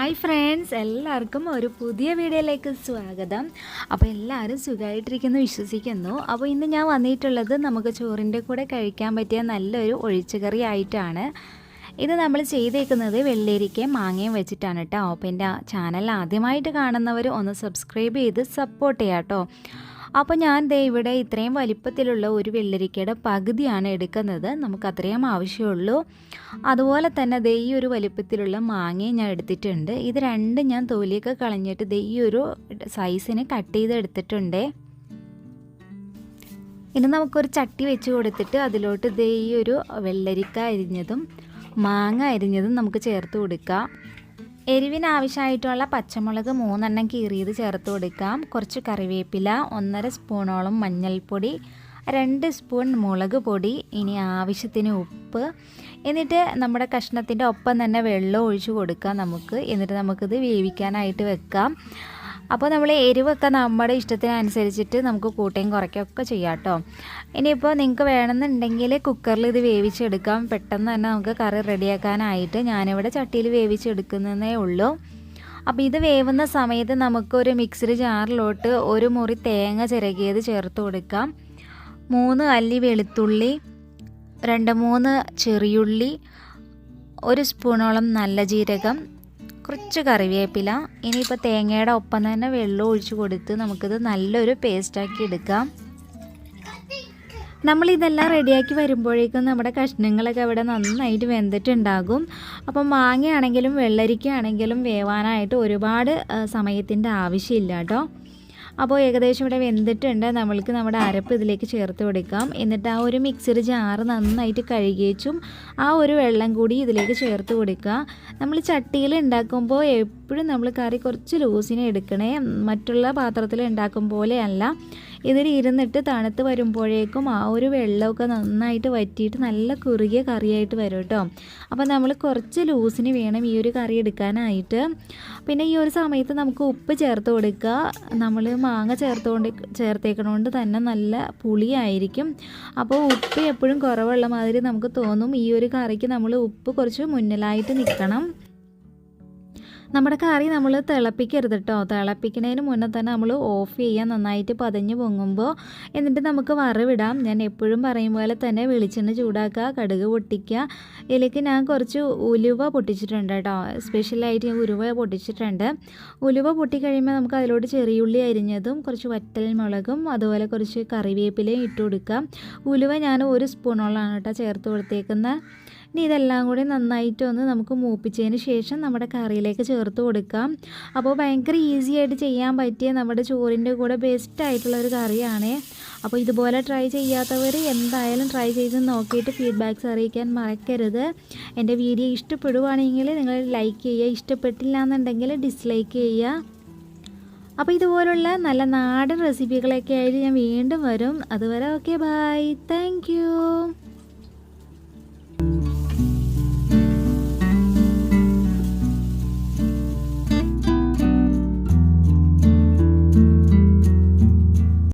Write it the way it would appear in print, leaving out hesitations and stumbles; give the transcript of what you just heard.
Hi friends, എല്ലാവർക്കും ഒരു പുതിയ വീഡിയോയിലേക്ക് സ്വാഗതം. അപ്പോൾ എല്ലാവരും സുഖമായിട്ടിരിക്കുന്നു വിശ്വസിക്കുന്നു. അപ്പോൾ ഇന്ന് ഞാൻ വന്നിട്ടുള്ളത് നമുക്ക് ചോറിൻ്റെ കൂടെ കഴിക്കാൻ പറ്റിയ നല്ലൊരു ഒഴിച്ചുകറി ആയിട്ടാണ്. ഇത് നമ്മൾ ചെയ്തേക്കുന്നത് വെള്ളരിക്കയും മാങ്ങയും വെച്ചിട്ടാണ് കേട്ടോ. അപ്പോൾ എൻ്റെ ചാനൽ ആദ്യമായിട്ട് കാണുന്നവർ ഒന്ന് സബ്സ്ക്രൈബ് ചെയ്ത് സപ്പോർട്ട് ചെയ്യാം കേട്ടോ. അപ്പോൾ ഞാൻ ഇവിടെ ഇത്രയും വലിപ്പത്തിലുള്ള ഒരു വെള്ളരിക്കയുടെ പകുതിയാണ് എടുക്കുന്നത്. നമുക്ക് അത്രയും ആവശ്യമുള്ളൂ. അതുപോലെ തന്നെ ഈ ഒരു വലിപ്പത്തിലുള്ള മാങ്ങയും ഞാൻ എടുത്തിട്ടുണ്ട്. ഇത് രണ്ടും ഞാൻ തൊലിയൊക്കെ കളഞ്ഞിട്ട് ഈ ഒരു സൈസിന് കട്ട് ചെയ്ത് എടുത്തിട്ടുണ്ട്. ഇനി നമുക്കൊരു ചട്ടി വെച്ച് കൊടുത്തിട്ട് അതിലോട്ട് ഈ ഒരു വെള്ളരിക്ക അരിഞ്ഞതും മാങ്ങ അരിഞ്ഞതും നമുക്ക് ചേർത്ത് കൊടുക്കാം. എരിവിന് ആവശ്യമായിട്ടുള്ള പച്ചമുളക് 3 എണ്ണം കീറിയത് ചേർത്ത് കൊടുക്കാം. കുറച്ച് കറിവേപ്പില, 1.5 സ്പൂണോളം മഞ്ഞൾപ്പൊടി, 2 സ്പൂൺ മുളക് പൊടി, ഇനി ആവശ്യത്തിന് ഉപ്പ്. എന്നിട്ട് നമ്മുടെ കഷ്ണത്തിൻ്റെ ഒപ്പം തന്നെ വെള്ളം ഒഴിച്ച് കൊടുക്കാം നമുക്ക്. എന്നിട്ട് നമുക്കിത് വേവിക്കാനായിട്ട് വെക്കാം. അപ്പോൾ നമ്മൾ എരിവൊക്കെ നമ്മുടെ ഇഷ്ടത്തിനനുസരിച്ചിട്ട് നമുക്ക് കൂട്ടുകയും കുറയ്ക്കുകയൊക്കെ ചെയ്യാം കേട്ടോ. ഇനിയിപ്പോൾ നിങ്ങൾക്ക് വേണമെന്നുണ്ടെങ്കിൽ കുക്കറിൽ ഇത് വേവിച്ചെടുക്കാം. പെട്ടെന്ന് തന്നെ നമുക്ക് കറി റെഡിയാക്കാനായിട്ട് ഞാനിവിടെ ചട്ടിയിൽ വേവിച്ചെടുക്കുന്നതേ ഉള്ളൂ. അപ്പോൾ ഇത് വേവുന്ന സമയത്ത് നമുക്കൊരു മിക്സിഡ് ജാറിലോട്ട് ഒരു മുറി തേങ്ങ ചിരകിയത് ചേർത്ത് കൊടുക്കാം. 3 അല്ലി വെളുത്തുള്ളി, 2-3 ചെറിയുള്ളി, 1 സ്പൂണോളം നല്ല ജീരകം, കുറച്ച് കറിവേപ്പില. ഇനിയിപ്പോൾ തേങ്ങയുടെ ഒപ്പം തന്നെ വെള്ളം ഒഴിച്ച് കൊടുത്ത് നമുക്കിത് നല്ലൊരു പേസ്റ്റാക്കി എടുക്കാം. നമ്മളിതെല്ലാം റെഡിയാക്കി വരുമ്പോഴേക്കും നമ്മുടെ കഷ്ണങ്ങളൊക്കെ അവിടെ നന്നായിട്ട് വെന്തിട്ടുണ്ടാകും. അപ്പം മാങ്ങയാണെങ്കിലും വെള്ളരിക്കയാണെങ്കിലും വേവാനായിട്ട് ഒരുപാട് സമയത്തിൻ്റെ ആവശ്യമില്ല കേട്ടോ. അപ്പോൾ ഏകദേശം ഇവിടെ വെന്തിട്ടുണ്ട്. നമ്മൾക്ക് നമ്മുടെ അരപ്പ് ഇതിലേക്ക് ചേർത്ത് കൊടുക്കാം. എന്നിട്ട് ആ ഒരു മിക്സിയുടെ ജാറ് നന്നായിട്ട് കഴുകിയേച്ചും ആ ഒരു വെള്ളം കൂടി ഇതിലേക്ക് ചേർത്ത് കൊടുക്കുക. നമ്മൾ ചട്ടിയിൽ ഉണ്ടാക്കുമ്പോൾ എപ്പോഴും നമ്മൾ കറി കുറച്ച് ലൂസിനെ എടുക്കണേ. മറ്റുള്ള പാത്രത്തിൽ ഉണ്ടാക്കും പോലെയല്ല. ഇതിൽ ഇരുന്നിട്ട് തണുത്ത് വരുമ്പോഴേക്കും ആ ഒരു വെള്ളമൊക്കെ നന്നായിട്ട് വറ്റിയിട്ട് നല്ല കുറുകിയ കറിയായിട്ട് വരും കേട്ടോ. അപ്പോൾ നമ്മൾ കുറച്ച് ലൂസിന് വേണം ഈ ഒരു കറി എടുക്കാനായിട്ട്. പിന്നെ ഈ ഒരു സമയത്ത് നമുക്ക് ഉപ്പ് ചേർത്ത് കൊടുക്കുക. നമ്മൾ മാങ്ങ ചേർത്തേക്കണോണ്ട് തന്നെ നല്ല പുളിയായിരിക്കും. അപ്പോൾ ഉപ്പ് എപ്പോഴും കുറവുള്ള മാതിരി നമുക്ക് തോന്നും. ഈ ഒരു കറിക്ക് നമ്മൾ ഉപ്പ് കുറച്ച് മുന്നിലായിട്ട് നിൽക്കണം. നമ്മുടെ കറി നമ്മൾ തിളപ്പിക്കരുത് കേട്ടോ. തിളപ്പിക്കുന്നതിന് മുന്നേ തന്നെ നമ്മൾ ഓഫ് ചെയ്യാൻ, നന്നായിട്ട് പതഞ്ഞ് പൊങ്ങുമ്പോൾ. എന്നിട്ട് നമുക്ക് വറവിടാം. ഞാൻ എപ്പോഴും പറയും പോലെ തന്നെ വെളിച്ചെണ്ണ ചൂടാക്കുക, കടുക് പൊട്ടിക്കുക. ഇതിലേക്ക് ഞാൻ കുറച്ച് ഉലുവ പൊട്ടിച്ചിട്ടുണ്ട് കേട്ടോ. സ്പെഷ്യലായിട്ട് ഞാൻ ഉലുവ പൊട്ടിച്ചിട്ടുണ്ട്. ഉലുവ പൊട്ടിക്കഴിയുമ്പോൾ നമുക്ക് അതിലോട്ട് ചെറിയുള്ളി അരിഞ്ഞതും കുറച്ച് വറ്റൽ മുളകും അതുപോലെ കുറച്ച് കറിവേപ്പിലയും ഇട്ട് കൊടുക്കാം. ഉലുവ ഞാൻ 1 സ്പൂണോളാണ് കേട്ടോ ചേർത്ത് കൊടുത്തേക്കുന്നത്. ഇനി ഇതെല്ലാം കൂടി നന്നായിട്ടൊന്ന് നമുക്ക് മൂപ്പിച്ചതിന് ശേഷം നമ്മുടെ കറിയിലേക്ക് ചേർത്ത് കൊടുക്കാം. അപ്പോൾ ഭയങ്കര ഈസി ആയിട്ട് ചെയ്യാൻ പറ്റിയ നമ്മുടെ ചോറിൻ്റെ കൂടെ ബെസ്റ്റ് ആയിട്ടുള്ളൊരു കറിയാണ്. അപ്പോൾ ഇതുപോലെ ട്രൈ ചെയ്യാത്തവർ എന്തായാലും ട്രൈ ചെയ്ത് നോക്കിയിട്ട് ഫീഡ്ബാക്ക്സ് അറിയിക്കാൻ മറക്കരുത്. എൻ്റെ വീഡിയോ ഇഷ്ടപ്പെടുവാണെങ്കിൽ നിങ്ങൾ ലൈക്ക് ചെയ്യുക, ഇഷ്ടപ്പെട്ടില്ല എന്നുണ്ടെങ്കിൽ ഡിസ്ലൈക്ക് ചെയ്യുക. അപ്പോൾ ഇതുപോലുള്ള നല്ല നാടൻ റെസിപ്പികളൊക്കെ ആയിട്ട് ഞാൻ വീണ്ടും വരും. അതുവരെ ഓക്കെ, ബൈ, താങ്ക് യു.